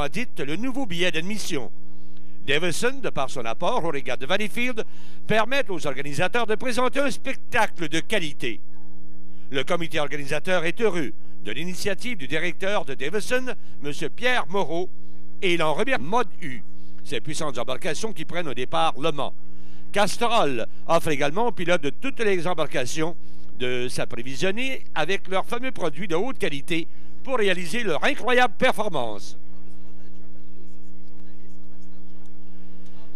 commandite le nouveau billet d'admission. Davison, de par son apport aux régates de Valleyfield, permet aux organisateurs de présenter un spectacle de qualité. Le comité organisateur est heureux de l'initiative du directeur de Davison, M. Pierre Moreau, et il en remercie Mode U, ces puissantes embarcations qui prennent au départ Le Mans. Castrol offre également aux pilotes de toutes les embarcations de s'apprévisionner avec leurs fameux produits de haute qualité pour réaliser leur incroyable performance.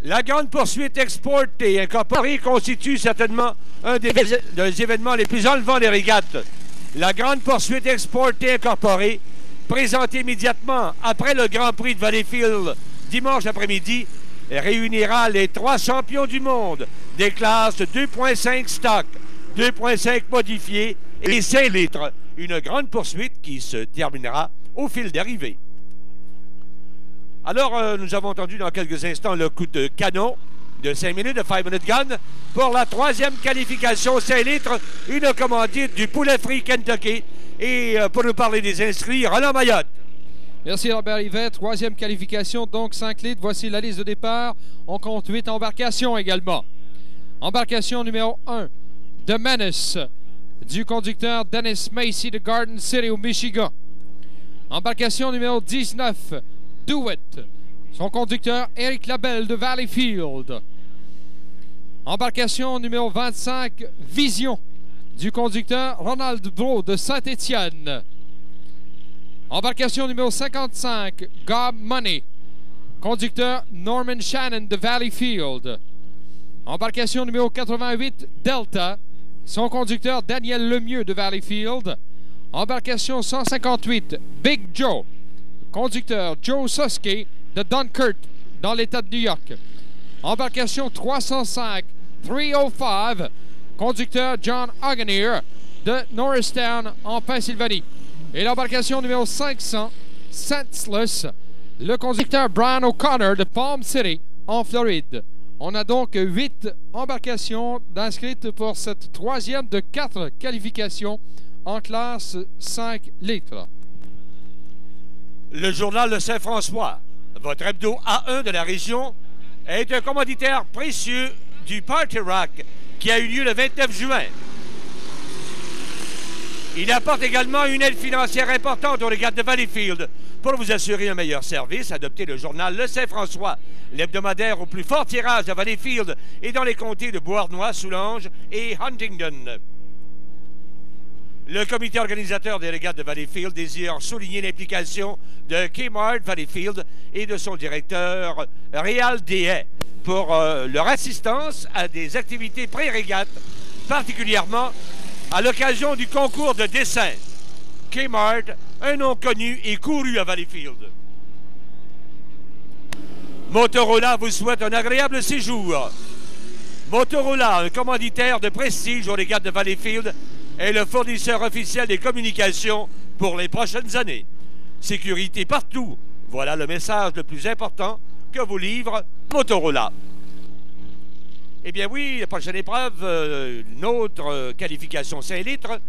La grande poursuite Export et incorporée constitue certainement un des événements les plus enlevants des régates. La grande poursuite Export et incorporée, présentée immédiatement après le Grand Prix de Valleyfield dimanche après-midi, réunira les 3 champions du monde des classes 2.5 stock, 2.5 modifiés et 5 litres. Une grande poursuite qui se terminera au fil d'arrivée. Alors, nous avons entendu dans quelques instants le coup de canon de 5 minutes, de 5-minute gun, pour la 3e qualification 5 litres, une commandite du Poulet Frit Kentucky. Et pour nous parler des inscrits, Roland Mayotte. Merci Robert Yvette. 3e qualification, donc 5 litres. Voici la liste de départ. On compte 8 embarcations également. Embarcation numéro 1, The Menace, du conducteur Dennis Macy de Garden City au Michigan. Embarcation numéro 19, Do It, son conducteur Eric Labelle de Valleyfield. Embarcation numéro 25, Vision, du conducteur Ronald Bro de Saint-Étienne. Embarcation numéro 55, Gob Money, conducteur Norman Shannon de Valleyfield. Embarcation numéro 88, Delta, son conducteur Daniel Lemieux de Valleyfield. Embarcation 158, Big Joe, conducteur Joe Suske de Dunkirk dans l'État de New York. Embarcation 305, 305, conducteur John Ogonier de Norristown en Pennsylvanie. Et l'embarcation numéro 500, Senseless, le conducteur Brian O'Connor de Palm City en Floride. On a donc 8 embarcations inscrites pour cette 3e de 4 qualifications en classe 5 litres. Le journal de Saint-François, votre hebdo A1 de la région, est un commanditaire précieux du Party Rock qui a eu lieu le 29 juin. Il apporte également une aide financière importante aux régates de Valleyfield. Pour vous assurer un meilleur service, adoptez le journal Le Saint-François, l'hebdomadaire au plus fort tirage de Valleyfield et dans les comtés de Beauharnois, Soulanges et Huntingdon. Le comité organisateur des régates de Valleyfield désire souligner l'implication de Kmart Valleyfield et de son directeur Réal Dehaye pour leur assistance à des activités pré-régates, particulièrement à l'occasion du concours de dessin. Kmart, un nom connu et couru à Valleyfield. Motorola vous souhaite un agréable séjour. Motorola, un commanditaire de prestige aux régates de Valleyfield, est le fournisseur officiel des communications pour les prochaines années. Sécurité partout, voilà le message le plus important que vous livre Motorola. Eh bien oui, la prochaine épreuve, une autre qualification 5 litres.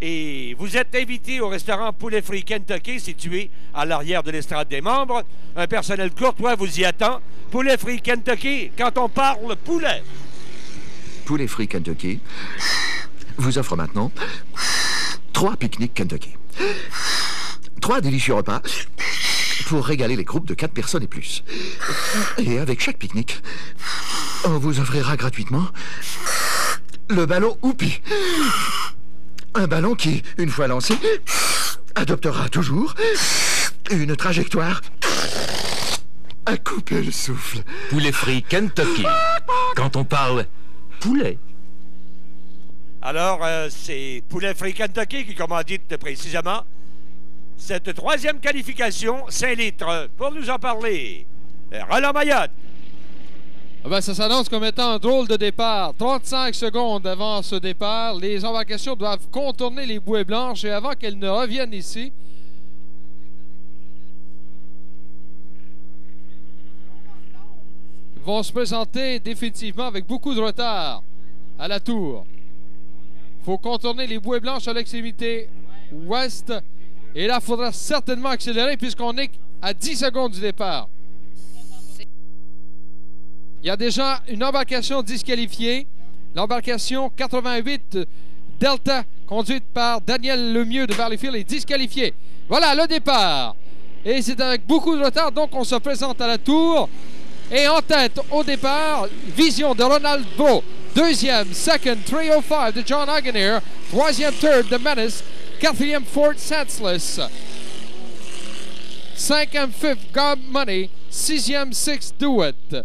Et vous êtes invité au restaurant Poulet Frit Kentucky, situé à l'arrière de l'estrade des membres. Un personnel courtois vous y attend. Poulet Frit Kentucky, quand on parle poulet. Poulet Frit Kentucky vous offre maintenant 3 pique-niques Kentucky. 3 délicieux repas pour régaler les groupes de 4 personnes et plus. Et avec chaque pique-nique, on vous offrira gratuitement le ballon Whoopi. Un ballon qui, une fois lancé, adoptera toujours une trajectoire à couper le souffle. Poulet Frit Kentucky. Quand on parle poulet. Alors, c'est Poulet Frit Kentucky qui commandite précisément cette 3e qualification 5 litres. Pour nous en parler, Roland Mayotte. Ça s'annonce comme étant un drôle de départ. 35 secondes avant ce départ, les embarcations doivent contourner les bouées blanches et avant qu'elles ne reviennent ici, vont se présenter définitivement avec beaucoup de retard à la tour. Il faut contourner les bouées blanches à l'extrémité ouest. Et là, il faudra certainement accélérer puisqu'on est à 10 secondes du départ. Il y a déjà une embarcation disqualifiée. L'embarcation 88 Delta, conduite par Daniel Lemieux de Valleyfield, est disqualifiée. Voilà le départ. Et c'est avec beaucoup de retard, donc on se présente à la tour. Et en tête au départ, Vision de Ronald Bro. Deuxième, Second, 305 de John Hagener. Troisième, Third de Menace. Quatrième, Fort Senseless. Cinquième, Fifth, God Money. Sixième, Six, Do It.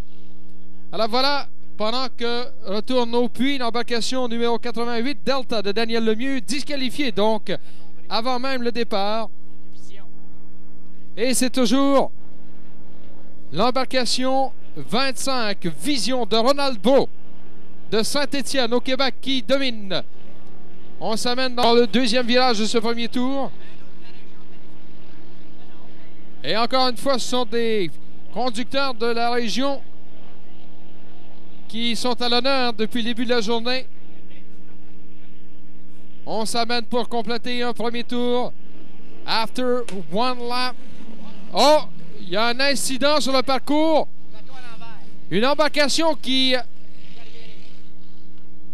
Alors voilà, pendant que retourne au puits, l'embarcation numéro 88, Delta de Daniel Lemieux, disqualifié donc avant même le départ. Et c'est toujours l'embarcation 25, Vision de Ronald Bro de Saint-Étienne au Québec qui domine. On s'amène dans le deuxième virage de ce premier tour. Et encore une fois, ce sont des conducteurs de la région qui sont à l'honneur depuis le début de la journée. On s'amène pour compléter un premier tour. After one lap. Oh, il y a un incident sur le parcours. Une embarcation qui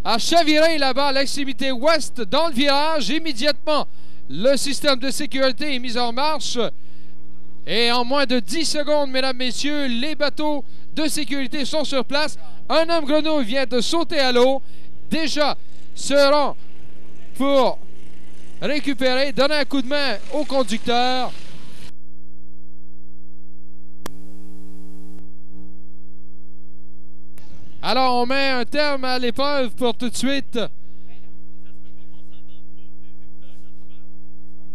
a chaviré là-bas à l'extrémité ouest dans le virage. Immédiatement, le système de sécurité est mis en marche. Et en moins de 10 secondes, mesdames, messieurs, les bateaux de sécurité sont sur place. Un homme grenouille vient de sauter à l'eau. Déjà se rend pour récupérer, donner un coup de main au conducteur. Alors, on met un terme à l'épreuve pour tout de suite.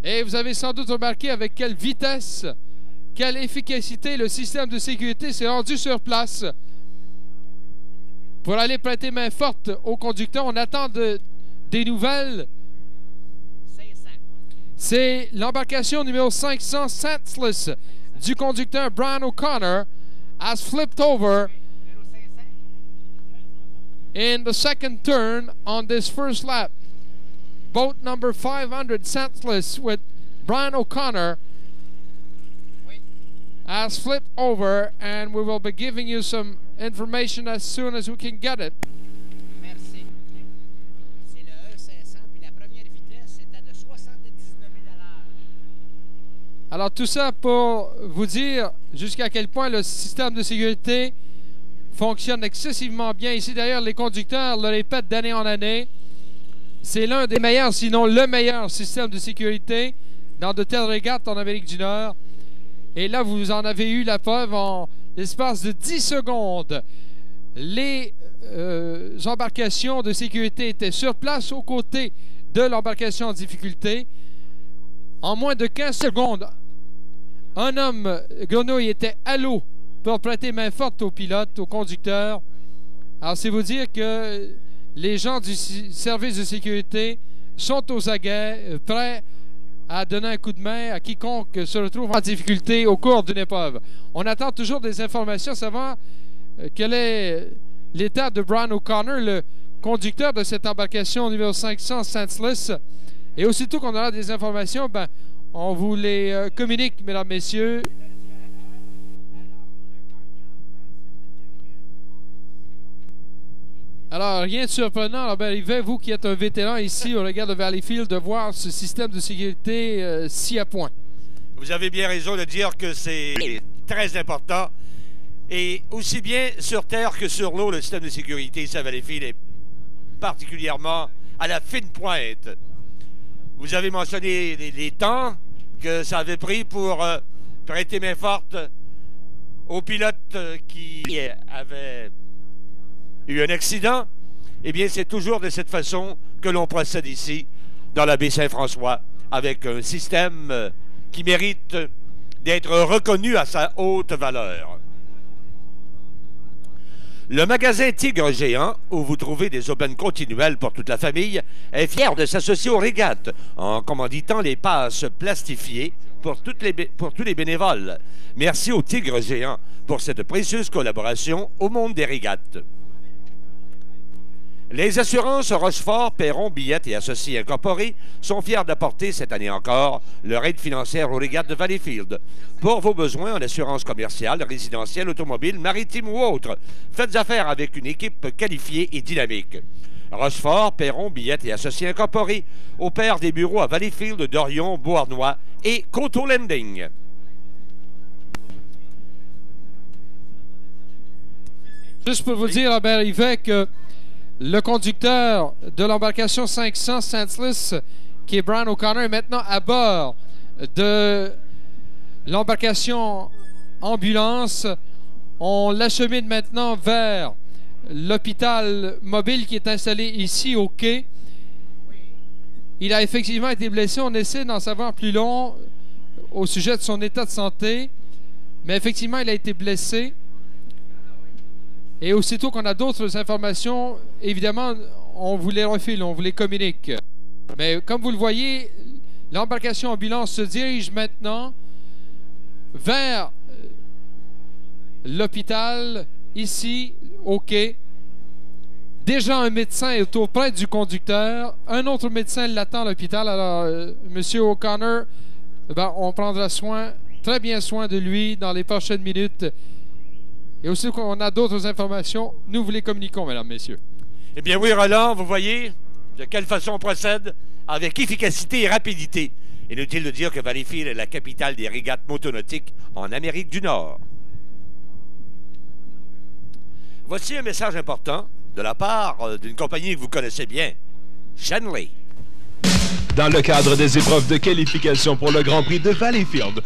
Et vous avez sans doute remarqué avec quelle vitesse, quelle efficacité le système de sécurité s'est rendu sur place pour aller prêter main forte au conducteur. On attend des nouvelles. C'est l'embarcation numéro 500, Senseless, du conducteur Brian O'Connor, has flipped over in the second turn on this first lap. Boat number 500, Senseless, with Brian O'Connor, has flipped over, and we will be giving you some information as soon as we can get it. Merci. C'est le E500, puis la première vitesse était de 79 000 à l'heure. Alors tout ça pour vous dire jusqu'à quel point le système de sécurité fonctionne excessivement bien. Ici d'ailleurs, les conducteurs le répètent d'année en année. C'est l'un des meilleurs, sinon le meilleur système de sécurité dans de telles régates en Amérique du Nord. Et là, vous en avez eu la preuve en l'espace de 10 secondes. Les embarcations de sécurité étaient sur place aux côtés de l'embarcation en difficulté. En moins de 15 secondes, un homme grenouille était à l'eau pour prêter main forte au pilote, au conducteur. Alors, c'est vous dire que les gens du service de sécurité sont aux aguets, prêts à donner un coup de main à quiconque se retrouve en difficulté au cours d'une épreuve. On attend toujours des informations, savoir quel est l'état de Brian O'Connor, le conducteur de cette embarcation numéro 500 Senseless. Et aussitôt qu'on aura des informations, ben, on vous les communique, mesdames, messieurs. Alors, rien de surprenant, Robert Rivet, vous qui êtes un vétéran ici au regard de Valleyfield, de voir ce système de sécurité si à point. Vous avez bien raison de dire que c'est très important. Et aussi bien sur terre que sur l'eau, le système de sécurité ici à Valleyfield est particulièrement à la fine pointe. Vous avez mentionné les temps que ça avait pris pour prêter main forte aux pilotes qui avaient eu un accident. Eh bien, c'est toujours de cette façon que l'on procède ici, dans la baie Saint-François, avec un système qui mérite d'être reconnu à sa haute valeur. Le magasin Tigre Géant, où vous trouvez des aubaines continuelles pour toute la famille, est fier de s'associer aux régates en commanditant les passes plastifiées pour tous les bénévoles. Merci au Tigre Géant pour cette précieuse collaboration au monde des régates. Les assurances Rochefort, Perron, Billette et Associés Incorporés sont fiers d'apporter cette année encore leur aide financière aux régates de Valleyfield. Pour vos besoins en assurance commerciale, résidentielle, automobile, maritime ou autre, faites affaire avec une équipe qualifiée et dynamique. Rochefort, Perron, Billette et Associés Incorporés opèrent des bureaux à Valleyfield, Dorion, Beauharnois et Coteau Landing. Juste pour vous dire, Robert Yvet, que le conducteur de l'embarcation 500 Senseless, qui est Brian O'Connor, est maintenant à bord de l'embarcation ambulance. On l'achemine maintenant vers l'hôpital mobile qui est installé ici au quai. Il a effectivement été blessé. On essaie d'en savoir plus long au sujet de son état de santé. Mais effectivement, il a été blessé. Et aussitôt qu'on a d'autres informations, évidemment, on vous les refile, on vous les communique. Mais comme vous le voyez, l'embarcation ambulance se dirige maintenant vers l'hôpital, ici, au quai. Déjà, un médecin est auprès du conducteur. Un autre médecin l'attend à l'hôpital. Alors, Monsieur O'Connor, on prendra très bien soin de lui dans les prochaines minutes. Et aussi qu'on a d'autres informations, nous vous les communiquons, mesdames, messieurs. Eh bien oui, Roland, vous voyez de quelle façon on procède, avec efficacité et rapidité. Inutile de dire que Valleyfield est la capitale des régates motonautiques en Amérique du Nord. Voici un message important de la part d'une compagnie que vous connaissez bien, Shanley. Dans le cadre des épreuves de qualification pour le Grand Prix de Valleyfield,